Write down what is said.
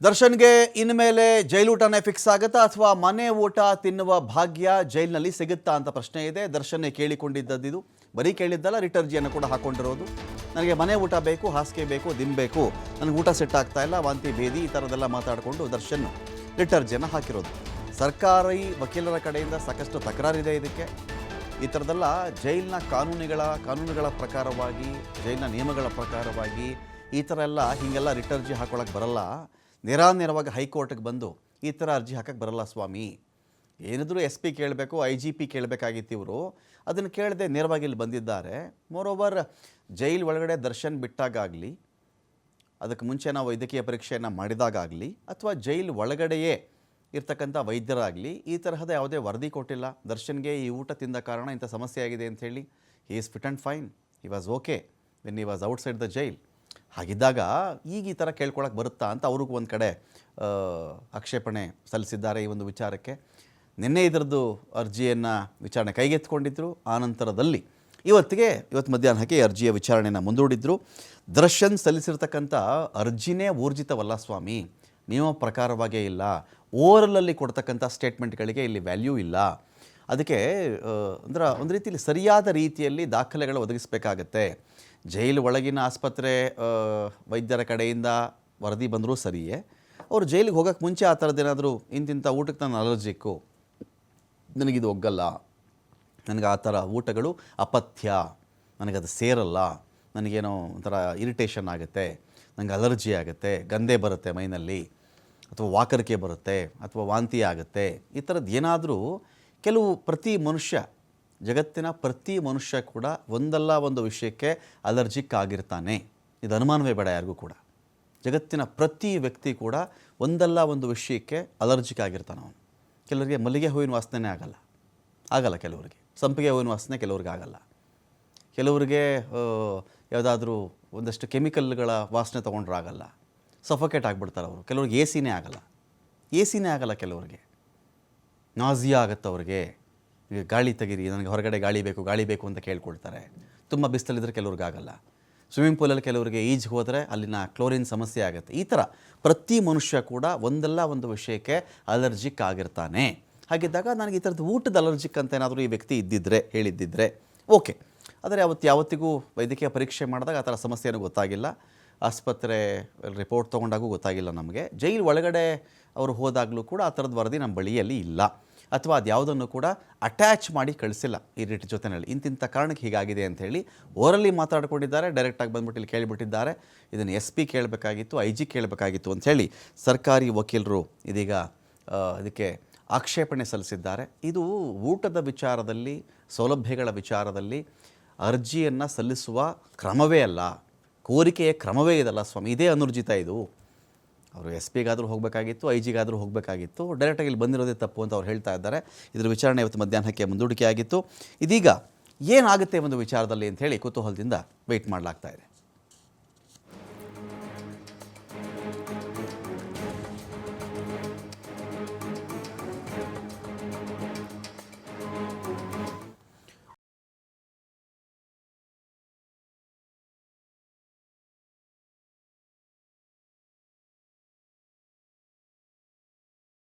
ದರ್ಶನ್ಗೆ ಇನ್ಮೇಲೆ ಜೈಲೂಟನೇ ಫಿಕ್ಸ್ ಆಗುತ್ತಾ ಅಥವಾ ಮನೆ ಊಟ ತಿನ್ನುವ ಭಾಗ್ಯ ಜೈಲಿನಲ್ಲಿ ಸಿಗುತ್ತಾ ಅಂತ ಪ್ರಶ್ನೆ ಇದೆ. ದರ್ಶನ್ ಕೇಳಿಕೊಂಡಿದ್ದು ಬರೀ ಕೇಳಿದ್ದಲ್ಲ, ರಿಟರ್ಜಿಯನ್ನು ಕೂಡ ಹಾಕೊಂಡಿರೋದು. ನನಗೆ ಮನೆ ಊಟ ಬೇಕು, ಹಾಸಿಗೆ ಬೇಕು, ಬೇಕು, ನನಗೆ ಊಟ ಸೆಟ್ ಆಗ್ತಾ ಇಲ್ಲ, ವಾಂತಿ ಭೇದಿ ಈ ಥರದ್ದೆಲ್ಲ ಮಾತಾಡಿಕೊಂಡು ದರ್ಶನ್ ರಿಟರ್ಜಿಯನ್ನು ಹಾಕಿರೋದು. ಸರ್ಕಾರಿ ವಕೀಲರ ಕಡೆಯಿಂದ ಸಾಕಷ್ಟು ತಕರಾರಿದೆ ಇದಕ್ಕೆ. ಈ ಥರದ್ದೆಲ್ಲ ಜೈಲಿನ ಕಾನೂನುಗಳ ಪ್ರಕಾರವಾಗಿ, ಜೈಲಿನ ನಿಯಮಗಳ ಪ್ರಕಾರವಾಗಿ ಈ ಥರ ಎಲ್ಲ ಹೀಗೆಲ್ಲ ರಿಟರ್ಜಿ ಹಾಕೊಳ್ಳೋಕೆ ಬರಲ್ಲ. ನೇರವಾಗಿ ಹೈಕೋರ್ಟ್ಗೆ ಬಂದು ಈ ಥರ ಅರ್ಜಿ ಹಾಕಕ್ಕೆ ಬರಲ್ಲ ಸ್ವಾಮಿ. ಏನಿದ್ರು SP ಕೇಳಬೇಕು, IGP ಕೇಳಬೇಕಾಗಿತ್ತು ಇವರು. ಅದನ್ನು ಕೇಳದೆ ನೇರವಾಗಿ ಇಲ್ಲಿ ಬಂದಿದ್ದಾರೆ. ಮೋರೋವರ್ ಜೈಲ್ ಒಳಗಡೆ ದರ್ಶನ್ ಬಿಟ್ಟಾಗಲಿ, ಅದಕ್ಕೆ ಮುಂಚೆ ನಾವು ವೈದ್ಯಕೀಯ ಪರೀಕ್ಷೆಯನ್ನು ಮಾಡಿದಾಗಲಿ, ಅಥವಾ ಜೈಲ್ ಒಳಗಡೆಯೇ ಇರ್ತಕ್ಕಂಥ ವೈದ್ಯರಾಗಲಿ ಈ ತರಹದ ಯಾವುದೇ ವರದಿ ಕೊಟ್ಟಿಲ್ಲ. ದರ್ಶನ್ಗೆ ಈ ಊಟ ತಿಂದ ಕಾರಣ ಇಂಥ ಸಮಸ್ಯೆ ಆಗಿದೆ ಅಂಥೇಳಿ. He is fit and fine, he was okay when he was outside the jail. ಹಾಗಿದ್ದಾಗ ಈಗ ಈ ಥರ ಕೇಳ್ಕೊಳಕ್ಕೆ ಬರುತ್ತಾ ಅಂತ ಅವ್ರಿಗೂ ಒಂದು ಕಡೆ ಆಕ್ಷೇಪಣೆ ಸಲ್ಲಿಸಿದ್ದಾರೆ ಈ ಒಂದು ವಿಚಾರಕ್ಕೆ. ನಿನ್ನೆ ಇದರದ್ದು ಅರ್ಜಿಯನ್ನು ವಿಚಾರಣೆ ಕೈಗೆತ್ತಿಕೊಂಡಿದ್ದರು. ಆನಂತರದಲ್ಲಿ ಇವತ್ತು ಮಧ್ಯಾಹ್ನಕ್ಕೆ ಅರ್ಜಿಯ ವಿಚಾರಣೆಯನ್ನು ಮುಂದೂಡಿದ್ರು. ದರ್ಶನ್ ಸಲ್ಲಿಸಿರ್ತಕ್ಕಂಥ ಅರ್ಜಿನೇ ಊರ್ಜಿತವಲ್ಲ ಸ್ವಾಮಿ, ನಿಯಮ ಪ್ರಕಾರವಾಗೇ ಇಲ್ಲ. ಓರಲಲ್ಲಿ ಕೊಡ್ತಕ್ಕಂಥ ಸ್ಟೇಟ್ಮೆಂಟ್ಗಳಿಗೆ ಇಲ್ಲಿ ವ್ಯಾಲ್ಯೂ ಇಲ್ಲ. ಅದಕ್ಕೆ ಒಂದು ರೀತಿಯಲ್ಲಿ ಸರಿಯಾದ ರೀತಿಯಲ್ಲಿ ದಾಖಲೆಗಳು ಒದಗಿಸಬೇಕಾಗತ್ತೆ. ಜೈಲು ಒಳಗಿನ ಆಸ್ಪತ್ರೆ ವೈದ್ಯರ ಕಡೆಯಿಂದ ವರದಿ ಬಂದರೂ ಸರಿಯೇ, ಅವರು ಜೈಲಿಗೆ ಹೋಗೋಕ್ಕೆ ಮುಂಚೆ ಆ ಥರದ್ದೇನಾದರೂ ಇಂತಿಂಥ ಊಟಕ್ಕೆ ನಾನು ಅಲರ್ಜಿಕ್ಕು, ನನಗಿದು ಒಗ್ಗಲ್ಲ, ನನಗೆ ಆ ಥರ ಊಟಗಳು ಅಪಥ್ಯ, ನನಗದು ಸೇರಲ್ಲ, ನನಗೇನೋ ಒಂಥರ ಇರಿಟೇಷನ್ ಆಗುತ್ತೆ, ನನಗೆ ಅಲರ್ಜಿ ಆಗುತ್ತೆ, ಗಂಧೆ ಬರುತ್ತೆ ಮೈನಲ್ಲಿ, ಅಥವಾ ವಾಕರಿಕೆ ಬರುತ್ತೆ, ಅಥವಾ ವಾಂತಿ ಆಗುತ್ತೆ, ಈ ಥರದ್ದು ಏನಾದರೂ ಜಗತ್ತಿನ ಪ್ರತಿ ಮನುಷ್ಯ ಕೂಡ ಒಂದಲ್ಲ ಒಂದು ವಿಷಯಕ್ಕೆ ಅಲರ್ಜಿಕ್ ಆಗಿರ್ತಾನೆ. ಇದು ಅನುಮಾನವೇ ಬೇಡ ಯಾರಿಗೂ ಕೂಡ. ಜಗತ್ತಿನ ಪ್ರತಿ ವ್ಯಕ್ತಿ ಕೂಡ ಒಂದಲ್ಲ ಒಂದು ವಿಷಯಕ್ಕೆ ಅಲರ್ಜಿಕ್ ಆಗಿರ್ತಾನೆ ಅವನು. ಕೆಲವರಿಗೆ ಮಲ್ಲಿಗೆ ಹೂವಿನ ವಾಸನೆ ಆಗಲ್ಲ ಕೆಲವರಿಗೆ. ಸಂಪಿಗೆ ಹೂವಿನ ವಾಸನೆ ಕೆಲವ್ರಿಗೆ ಆಗಲ್ಲ. ಕೆಲವರಿಗೆ ಯಾವುದಾದ್ರೂ ಒಂದಷ್ಟು ಕೆಮಿಕಲ್ಗಳ ವಾಸನೆ ತೊಗೊಂಡ್ರೆ ಆಗಲ್ಲ, ಸಫೋಕೇಟ್ ಆಗಿಬಿಡ್ತಾರೆ ಅವರು. ಕೆಲವ್ರಿಗೆ ಎ ಸಿನೇ ಆಗಲ್ಲ ಕೆಲವರಿಗೆ. ನಾಸಿಯಾ ಆಗುತ್ತೆ ಅವ್ರಿಗೆ. ಈಗ ಗಾಳಿ ತೆಗೀರಿ, ನನಗೆ ಹೊರಗಡೆ ಗಾಳಿ ಬೇಕು ಅಂತ ಕೇಳ್ಕೊಳ್ತಾರೆ. ತುಂಬ ಬಿಸಿಲಿದ್ರೆ ಕೆಲವ್ರಿಗೆ ಆಗಲ್ಲ. ಸ್ವಿಮ್ಮಿಂಗ್ ಪೂಲಲ್ಲಿ ಕೆಲವರಿಗೆ ಈಜು ಹೋದರೆ ಅಲ್ಲಿನ ಕ್ಲೋರಿನ್ ಸಮಸ್ಯೆ ಆಗುತ್ತೆ. ಈ ಥರ ಪ್ರತಿ ಮನುಷ್ಯ ಕೂಡ ಒಂದಲ್ಲ ಒಂದು ವಿಷಯಕ್ಕೆ ಅಲರ್ಜಿಕ್ ಆಗಿರ್ತಾನೆ. ಹಾಗಿದ್ದಾಗ ನನಗೆ ಈ ಥರದ್ದು ಊಟದ ಅಲರ್ಜಿಕ್ ಅಂತ ಏನಾದರೂ ಈ ವ್ಯಕ್ತಿ ಹೇಳಿದ್ದಿದ್ರೆ ಓಕೆ. ಆದರೆ ಯಾವತ್ತಿಗೂ ವೈದ್ಯಕೀಯ ಪರೀಕ್ಷೆ ಮಾಡಿದಾಗ ಆ ಥರ ಸಮಸ್ಯೆನೂ ಗೊತ್ತಾಗಿಲ್ಲ. ಆಸ್ಪತ್ರೆ ರಿಪೋರ್ಟ್ ತೊಗೊಂಡಾಗೂ ಗೊತ್ತಾಗಿಲ್ಲ ನಮಗೆ. ಜೈಲು ಒಳಗಡೆ ಅವರು ಹೋದಾಗಲೂ ಕೂಡ ಆ ಥರದ ವರದಿ ನಮ್ಮ ಬಳಿಯಲ್ಲಿ ಇಲ್ಲ, ಅಥವಾ ಅದು ಯಾವುದನ್ನು ಕೂಡ ಅಟ್ಯಾಚ್ ಮಾಡಿ ಕಳಿಸಿಲ್ಲ ಈ ರೀತಿ ಜೊತೆಯಲ್ಲಿ. ಇಂತಿಂಥ ಕಾರಣಕ್ಕೆ ಹೀಗಾಗಿದೆ ಅಂಥೇಳಿ ಓರಲ್ಲಿ ಮಾತಾಡ್ಕೊಂಡಿದ್ದಾರೆ. ಡೈರೆಕ್ಟಾಗಿ ಬಂದ್ಬಿಟ್ಟು ಇಲ್ಲಿ ಕೇಳಿಬಿಟ್ಟಿದ್ದಾರೆ. ಇದನ್ನು SP ಕೇಳಬೇಕಾಗಿತ್ತು, IG ಕೇಳಬೇಕಾಗಿತ್ತು ಅಂಥೇಳಿ ಸರ್ಕಾರಿ ವಕೀಲರು ಇದೀಗ ಇದಕ್ಕೆ ಆಕ್ಷೇಪಣೆ ಸಲ್ಲಿಸಿದ್ದಾರೆ. ಇದು ಊಟದ ವಿಚಾರದಲ್ಲಿ, ಸೌಲಭ್ಯಗಳ ವಿಚಾರದಲ್ಲಿ ಅರ್ಜಿಯನ್ನು ಸಲ್ಲಿಸುವ ಕ್ರಮವೇ ಅಲ್ಲ, ಕೋರಿಕೆಯ ಕ್ರಮವೇ ಇದಲ್ಲ ಸ್ವಾಮಿ. ಇದೇ ಅನುರ್ಜಿತ. ಇದು ಅವರು SP ಹೋಗಬೇಕಾಗಿತ್ತು, IG ಹೋಗಬೇಕಾಗಿತ್ತು. ಡೈರೆಕ್ಟಾಗಿ ಇಲ್ಲಿ ಬಂದಿರೋದೇ ತಪ್ಪು ಅಂತ ಅವ್ರು ಹೇಳ್ತಾ ಇದ್ದಾರೆ. ಇದರ ವಿಚಾರಣೆ ಇವತ್ತು ಮಧ್ಯಾಹ್ನಕ್ಕೆ ಮುಂದೂಡಿಕೆ ಆಗಿತ್ತು. ಇದೀಗ ಏನಾಗುತ್ತೆ ಒಂದು ವಿಚಾರದಲ್ಲಿ ಅಂಥೇಳಿ ಕುತೂಹಲದಿಂದ ವೆಯ್ಟ್ ಮಾಡಲಾಗ್ತಾ ಇದೆ.